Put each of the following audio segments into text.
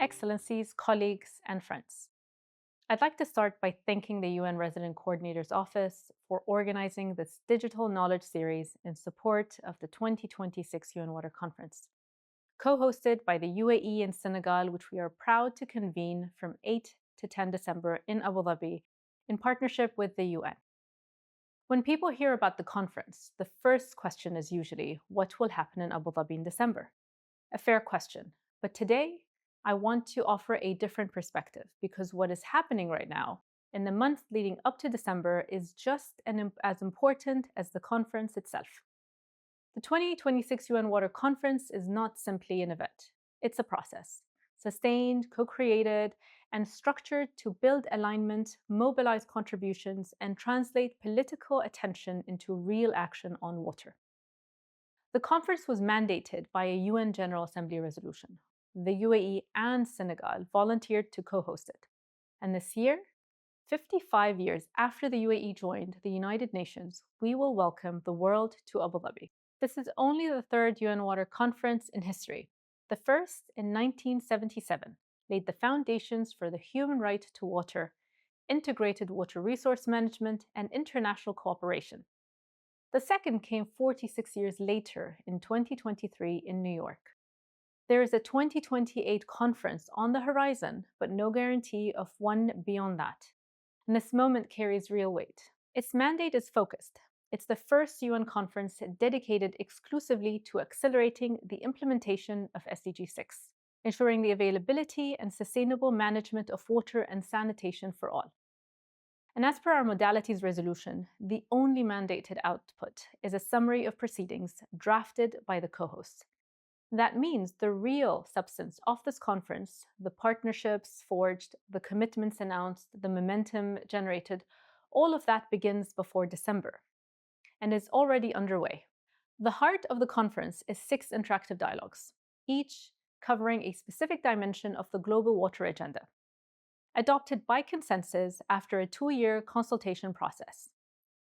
Excellencies, colleagues, and friends. I'd like to start by thanking the UN Resident Coordinator's Office for organizing this digital knowledge series in support of the 2026 UN Water Conference, co-hosted by the UAE and Senegal, which we are proud to convene from 8 to 10 December in Abu Dhabi in partnership with the UN. When people hear about the conference, the first question is usually, what will happen in Abu Dhabi in December? A fair question. But today, I want to offer a different perspective because what is happening right now in the months leading up to December is just as important as the conference itself. The 2026 UN Water Conference is not simply an event. It's a process, sustained, co-created, and structured to build alignment, mobilize contributions, and translate political attention into real action on water. The conference was mandated by a UN General Assembly resolution. The UAE and Senegal volunteered to co-host it. And this year, 55 years after the UAE joined the United Nations, we will welcome the world to Abu Dhabi. This is only the third UN Water Conference in history. The first, in 1977, laid the foundations for the human right to water, integrated water resource management, and international cooperation. The second came 46 years later in 2023 in New York. There is a 2028 conference on the horizon, but no guarantee of one beyond that. And this moment carries real weight. Its mandate is focused. It's the first UN conference dedicated exclusively to accelerating the implementation of SDG 6, ensuring the availability and sustainable management of water and sanitation for all. And as per our modalities resolution, the only mandated output is a summary of proceedings drafted by the co-hosts. That means the real substance of this conference, the partnerships forged, the commitments announced, the momentum generated, all of that begins before December and is already underway. The heart of the conference is 6 interactive dialogues, each covering a specific dimension of the global water agenda, adopted by consensus after a 2-year consultation process.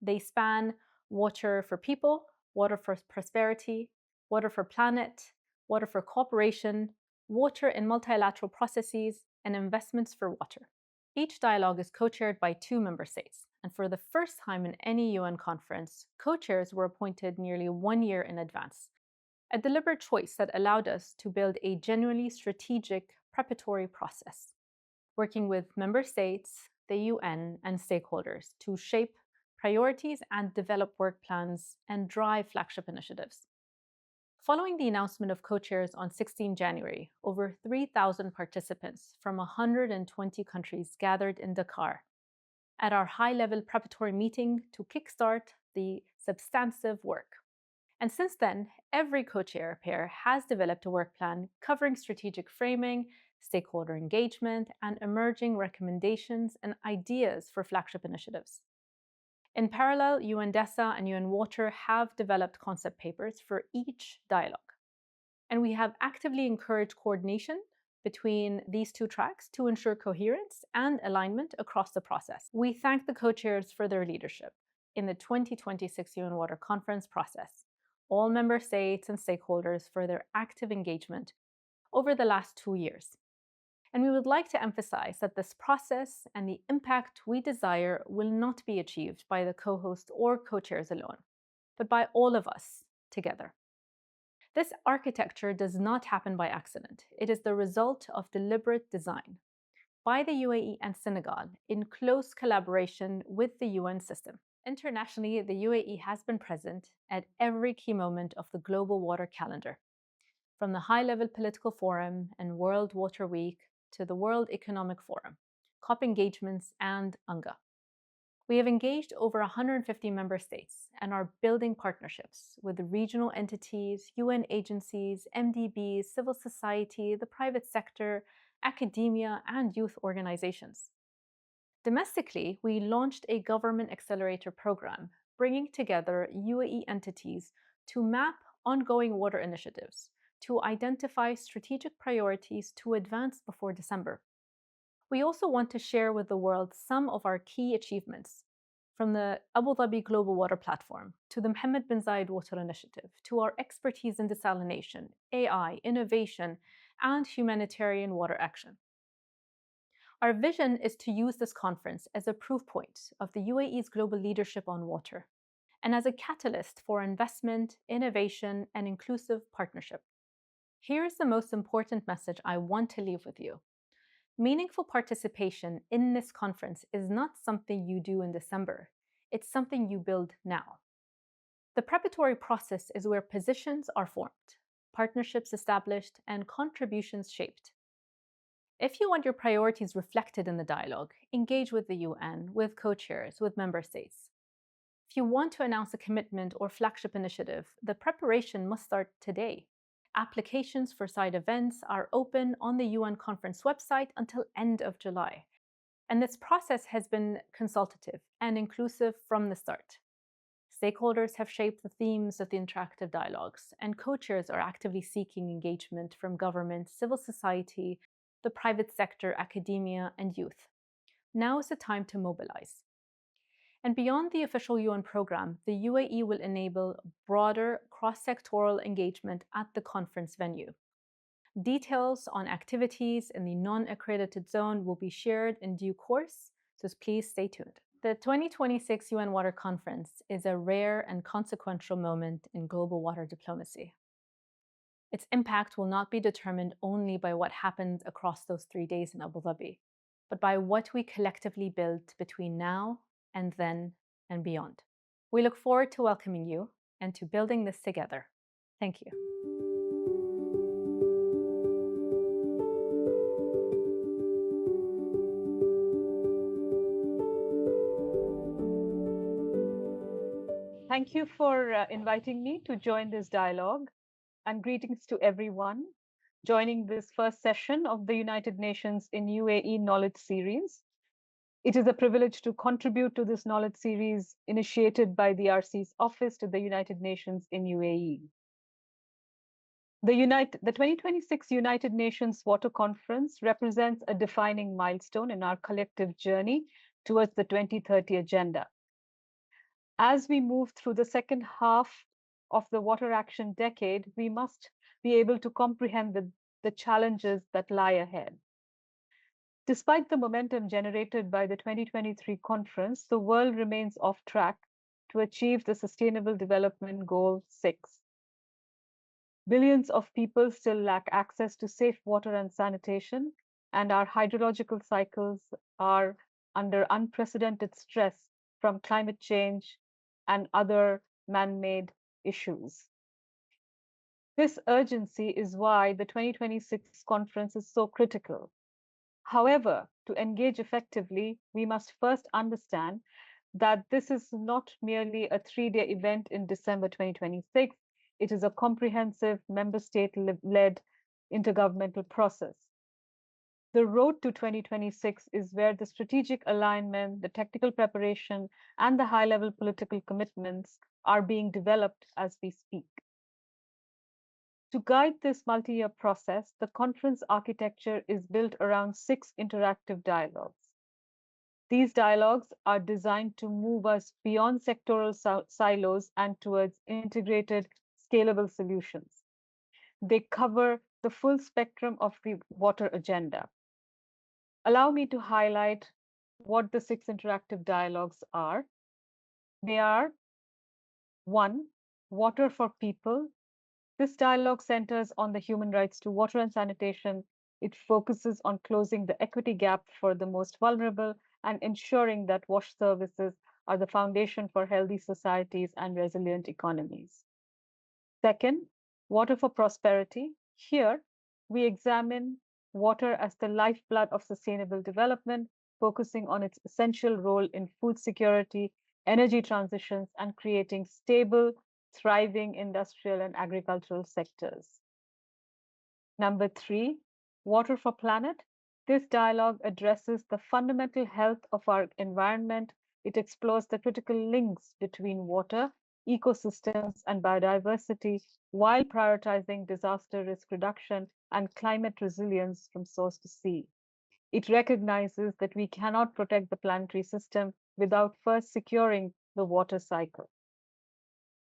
They span water for people, water for prosperity, water for planet, water for cooperation, water in multilateral processes, and investments for water. Each dialogue is co-chaired by 2 member states, and for the first time in any UN conference, co-chairs were appointed nearly 1 year in advance, a deliberate choice that allowed us to build a genuinely strategic preparatory process, working with member states, the UN, and stakeholders to shape priorities and develop work plans and drive flagship initiatives. Following the announcement of co-chairs on 16 January, over 3,000 participants from 120 countries gathered in Dakar at our high-level preparatory meeting to kickstart the substantive work. And since then, every co-chair pair has developed a work plan covering strategic framing, stakeholder engagement, and emerging recommendations and ideas for flagship initiatives. In parallel, UNDESA and UN Water have developed concept papers for each dialogue. And we have actively encouraged coordination between these 2 tracks to ensure coherence and alignment across the process. We thank the co-chairs for their leadership in the 2026 UN Water Conference process, all member states and stakeholders for their active engagement over the last 2 years. And we would like to emphasize that this process and the impact we desire will not be achieved by the co-host or co-chairs alone, but by all of us together. This architecture does not happen by accident. It is the result of deliberate design by the UAE and Senegal in close collaboration with the UN system. Internationally, the UAE has been present at every key moment of the global water calendar, from the high-level political forum and World Water Week to the World Economic Forum, COP engagements, and UNGA. We have engaged over 150 member states and are building partnerships with regional entities, UN agencies, MDBs, civil society, the private sector, academia, and youth organizations. Domestically, we launched a government accelerator program, bringing together UAE entities to map ongoing water initiatives, to identify strategic priorities to advance before December. We also want to share with the world some of our key achievements, from the Abu Dhabi Global Water Platform to the Mohammed bin Zayed Water Initiative, to our expertise in desalination, AI, innovation, and humanitarian water action. Our vision is to use this conference as a proof point of the UAE's global leadership on water and as a catalyst for investment, innovation, and inclusive partnership. Here's the most important message I want to leave with you. Meaningful participation in this conference is not something you do in December. It's something you build now. The preparatory process is where positions are formed, partnerships established, and contributions shaped. If you want your priorities reflected in the dialogue, engage with the UN, with co-chairs, with member states. If you want to announce a commitment or flagship initiative, the preparation must start today. Applications for side events are open on the UN conference website until end of July. And this process has been consultative and inclusive from the start. Stakeholders have shaped the themes of the interactive dialogues, and co-chairs are actively seeking engagement from government, civil society, the private sector, academia, and youth. Now is the time to mobilize. And beyond the official UN program, the UAE will enable broader cross-sectoral engagement at the conference venue. Details on activities in the non-accredited zone will be shared in due course, so please stay tuned. The 2026 UN Water Conference is a rare and consequential moment in global water diplomacy. Its impact will not be determined only by what happens across those 3 days in Abu Dhabi, but by what we collectively build between now and then and beyond. We look forward to welcoming you and to building this together. Thank you. Thank you for inviting me to join this dialogue, and greetings to everyone joining this first session of the United Nations in UAE Knowledge Series. It is a privilege to contribute to this knowledge series initiated by the RC's Office to the United Nations in UAE. The 2026 United Nations Water Conference represents a defining milestone in our collective journey towards the 2030 Agenda. As we move through the second half of the water action decade, we must be able to comprehend the challenges that lie ahead. Despite the momentum generated by the 2023 conference, the world remains off track to achieve the Sustainable Development Goal 6. Billions of people still lack access to safe water and sanitation, and our hydrological cycles are under unprecedented stress from climate change and other man-made issues. This urgency is why the 2026 conference is so critical. However, to engage effectively, we must first understand that this is not merely a 3-day event in December 2026. It is a comprehensive member state-led intergovernmental process. The road to 2026 is where the strategic alignment, the technical preparation, and the high-level political commitments are being developed as we speak. To guide this multi-year process, the conference architecture is built around 6 interactive dialogues. These dialogues are designed to move us beyond sectoral silos and towards integrated, scalable solutions. They cover the full spectrum of the water agenda. Allow me to highlight what the 6 interactive dialogues are. They are: 1, Water for People. This dialogue centers on the human rights to water and sanitation. It focuses on closing the equity gap for the most vulnerable and ensuring that wash services are the foundation for healthy societies and resilient economies. 2nd, Water for Prosperity. Here, we examine water as the lifeblood of sustainable development, focusing on its essential role in food security, energy transitions, and creating stable, thriving industrial and agricultural sectors. Number 3, Water for Planet. This dialogue addresses the fundamental health of our environment. It explores the critical links between water, ecosystems, and biodiversity, while prioritizing disaster risk reduction and climate resilience from source to sea. It recognizes that we cannot protect the planetary system without first securing the water cycle.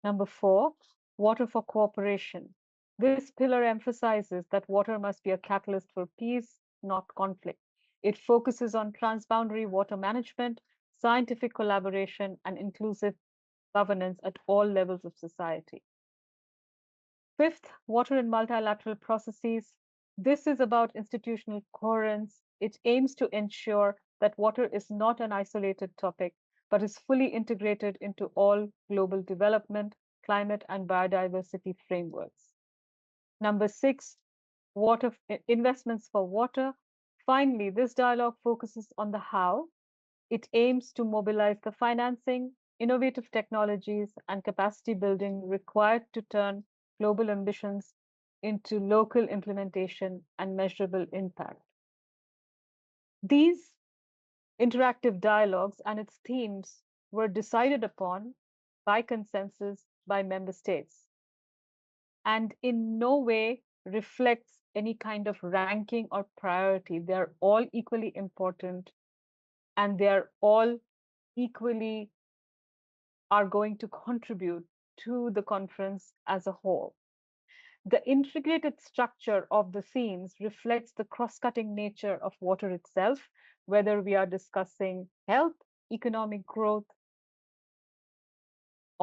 Number 4, Water for Cooperation. This pillar emphasizes that water must be a catalyst for peace, not conflict. It focuses on transboundary water management, scientific collaboration, and inclusive governance at all levels of society. Fifth, water in multilateral processes. This is about institutional coherence. It aims to ensure that water is not an isolated topic, but is fully integrated into all global development, climate, and biodiversity frameworks. Number six, investments for water. Finally, this dialogue focuses on the how. It aims to mobilize the financing, innovative technologies, and capacity building required to turn global ambitions into local implementation and measurable impact. These interactive dialogues and its themes were decided upon by consensus by member states and in no way reflects any kind of ranking or priority. They're all equally important and they're all equally are going to contribute to the conference as a whole. The integrated structure of the themes reflects the cross cutting nature of water itself, whether we are discussing health, economic growth,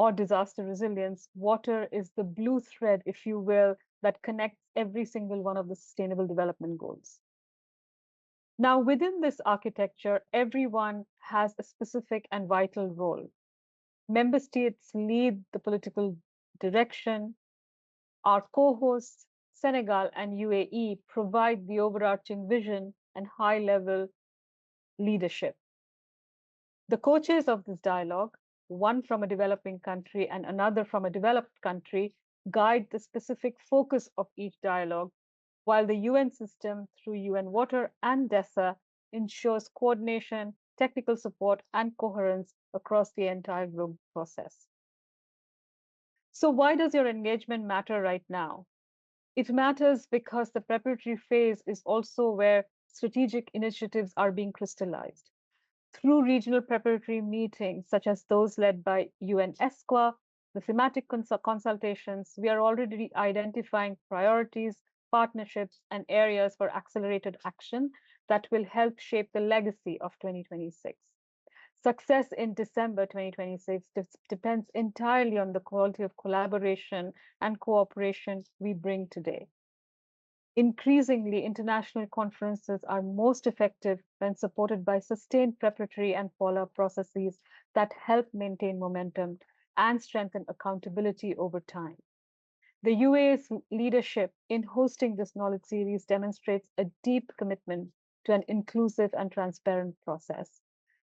or disaster resilience. Water is the blue thread, if you will, that connects every single one of the Sustainable Development Goals. Now, within this architecture, everyone has a specific and vital role. Member states lead the political direction. Our co-hosts, Senegal and UAE, provide the overarching vision and high-level leadership. The co-chairs of this dialogue, one from a developing country and another from a developed country, guide the specific focus of each dialogue, while the UN system, through UN Water and DESA, ensures coordination, technical support, and coherence across the entire global process. So, why does your engagement matter right now? It matters because the preparatory phase is also where strategic initiatives are being crystallized. Through regional preparatory meetings, such as those led by UN ESQA, the thematic consultations, we are already identifying priorities, partnerships, and areas for accelerated action that will help shape the legacy of 2026. Success in December 2026 depends entirely on the quality of collaboration and cooperation we bring today. Increasingly, international conferences are most effective when supported by sustained preparatory and follow-up processes that help maintain momentum and strengthen accountability over time. The UAE's leadership in hosting this knowledge series demonstrates a deep commitment to an inclusive and transparent process.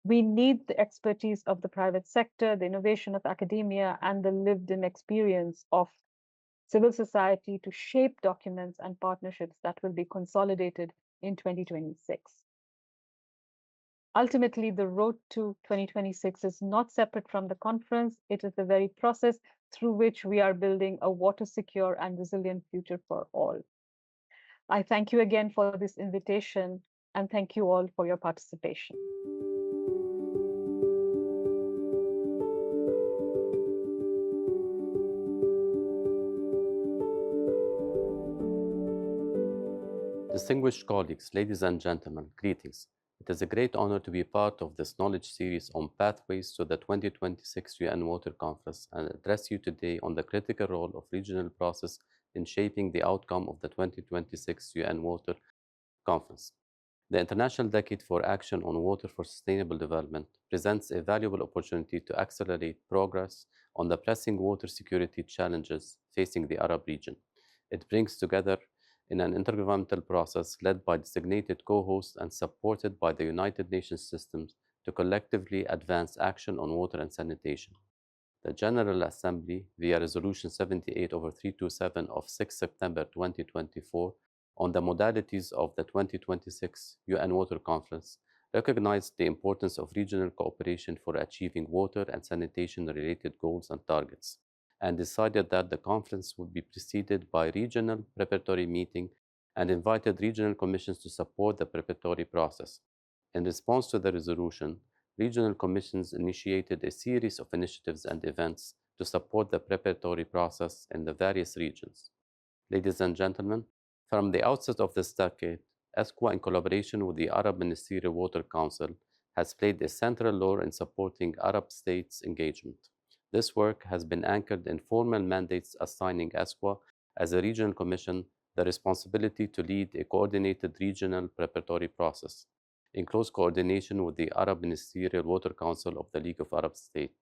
We need the expertise of the private sector, the innovation of academia, and the lived in experience of civil society to shape documents and partnerships that will be consolidated in 2026. Ultimately, the road to 2026 is not separate from the conference. It is the very process through which we are building a water secure and resilient future for all. I thank you again for this invitation and thank you all for your participation. Distinguished colleagues, ladies and gentlemen, greetings. It is a great honor to be part of this knowledge series on pathways to the 2026 UN Water Conference and address you today on the critical role of regional process in shaping the outcome of the 2026 UN Water Conference. The International Decade for Action on Water for Sustainable Development presents a valuable opportunity to accelerate progress on the pressing water security challenges facing the Arab region. It brings together in an intergovernmental process led by designated co-hosts and supported by the United Nations systems to collectively advance action on water and sanitation. The General Assembly, via Resolution 78 over 327 of 6 September 2024, on the modalities of the 2026 UN Water Conference, recognized the importance of regional cooperation for achieving water and sanitation-related goals and targets, and decided that the conference would be preceded by regional preparatory meeting and invited regional commissions to support the preparatory process. In response to the resolution, regional commissions initiated a series of initiatives and events to support the preparatory process in the various regions. Ladies and gentlemen, from the outset of this decade, ESCWA, in collaboration with the Arab Ministerial Water Council, has played a central role in supporting Arab states' engagement. This work has been anchored in formal mandates assigning ESCWA as a regional commission the responsibility to lead a coordinated regional preparatory process in close coordination with the Arab Ministerial Water Council of the League of Arab States.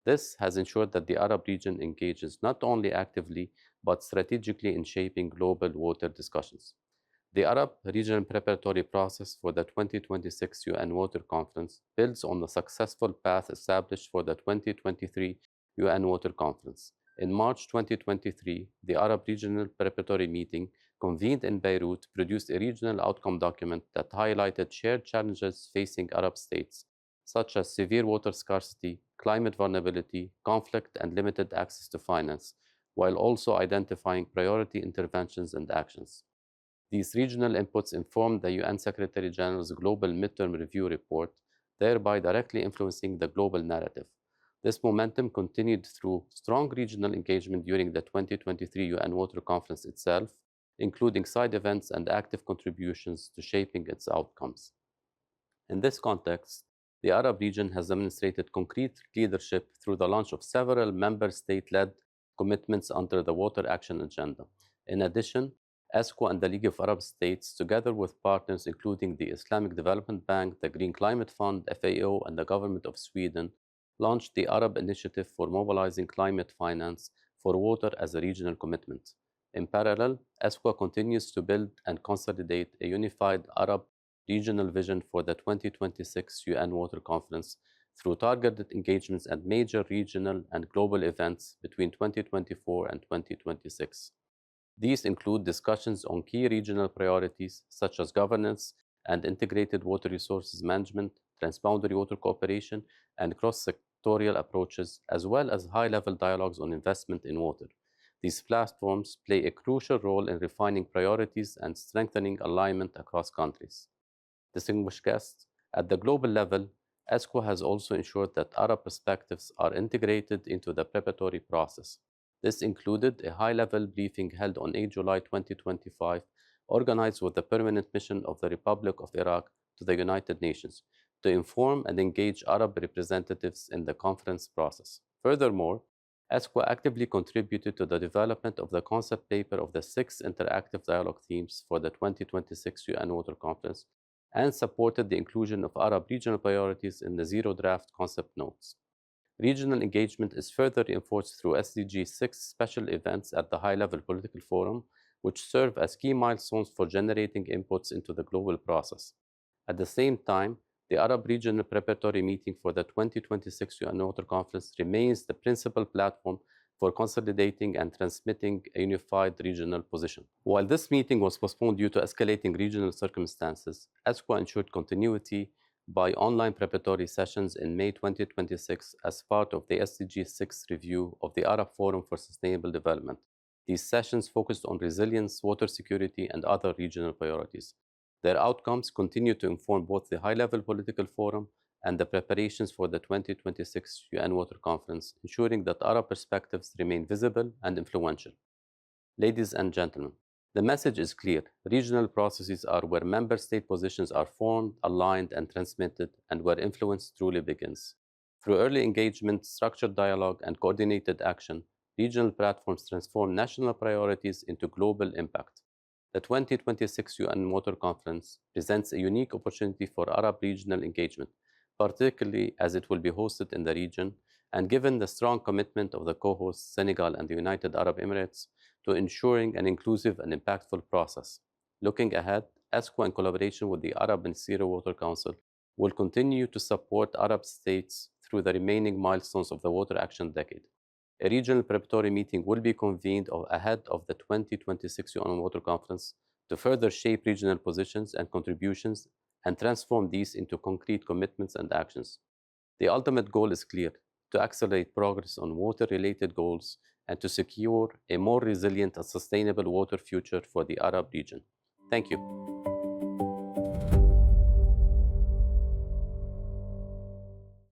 This has ensured that the Arab region engages not only actively but strategically in shaping global water discussions. The Arab Regional Preparatory Process for the 2026 UN Water Conference builds on the successful path established for the 2023 UN Water Conference. In March 2023, the Arab Regional Preparatory Meeting, convened in Beirut, produced a regional outcome document that highlighted shared challenges facing Arab states, such as severe water scarcity, climate vulnerability, conflict, and limited access to finance, while also identifying priority interventions and actions. These regional inputs informed the UN Secretary General's Global Midterm Review report, thereby directly influencing the global narrative. This momentum continued through strong regional engagement during the 2023 UN Water Conference itself, including side events and active contributions to shaping its outcomes. In this context, the Arab region has demonstrated concrete leadership through the launch of several member state-led commitments under the Water Action Agenda. In addition, ESCO and the League of Arab States, together with partners including the Islamic Development Bank, the Green Climate Fund, FAO, and the government of Sweden, launched the Arab Initiative for Mobilizing Climate Finance for Water as a regional commitment. In parallel, ESCO continues to build and consolidate a unified Arab regional vision for the 2026 UN Water Conference through targeted engagements at major regional and global events between 2024 and 2026. These include discussions on key regional priorities such as governance and integrated water resources management, transboundary water cooperation, and cross-sectorial approaches, as well as high-level dialogues on investment in water. These platforms play a crucial role in refining priorities and strengthening alignment across countries. Distinguished guests, at the global level, ESCO has also ensured that Arab perspectives are integrated into the preparatory process. This included a high-level briefing held on 8 July 2025, organized with the Permanent Mission of the Republic of Iraq to the United Nations, to inform and engage Arab representatives in the conference process. Furthermore, ESCO actively contributed to the development of the concept paper of the 6 interactive dialogue themes for the 2026 UN Water Conference and supported the inclusion of Arab regional priorities in the Zero Draft concept notes. Regional engagement is further reinforced through SDG 6 special events at the high-level political forum, which serve as key milestones for generating inputs into the global process. At the same time, the Arab Regional Preparatory Meeting for the 2026 UN Water Conference remains the principal platform for consolidating and transmitting a unified regional position. While this meeting was postponed due to escalating regional circumstances, ESCO ensured continuity by online preparatory sessions in May 2026 as part of the SDG 6 review of the Arab Forum for Sustainable Development. These sessions focused on resilience, water security, and other regional priorities. Their outcomes continue to inform both the high-level political forum and the preparations for the 2026 UN Water Conference, ensuring that Arab perspectives remain visible and influential. Ladies and gentlemen, the message is clear. Regional processes are where member state positions are formed, aligned, and transmitted, and where influence truly begins. Through early engagement, structured dialogue, and coordinated action, regional platforms transform national priorities into global impact. The 2026 UN Water Conference presents a unique opportunity for Arab regional engagement, particularly as it will be hosted in the region, and given the strong commitment of the co-hosts, Senegal and the United Arab Emirates, to ensuring an inclusive and impactful process. Looking ahead, ESCO, in collaboration with the Arab Ministerial Water Council, will continue to support Arab states through the remaining milestones of the Water Action Decade. A regional preparatory meeting will be convened ahead of the 2026 UN Water Conference to further shape regional positions and contributions and transform these into concrete commitments and actions. The ultimate goal is clear: to accelerate progress on water-related goals and to secure a more resilient and sustainable water future for the Arab region. Thank you.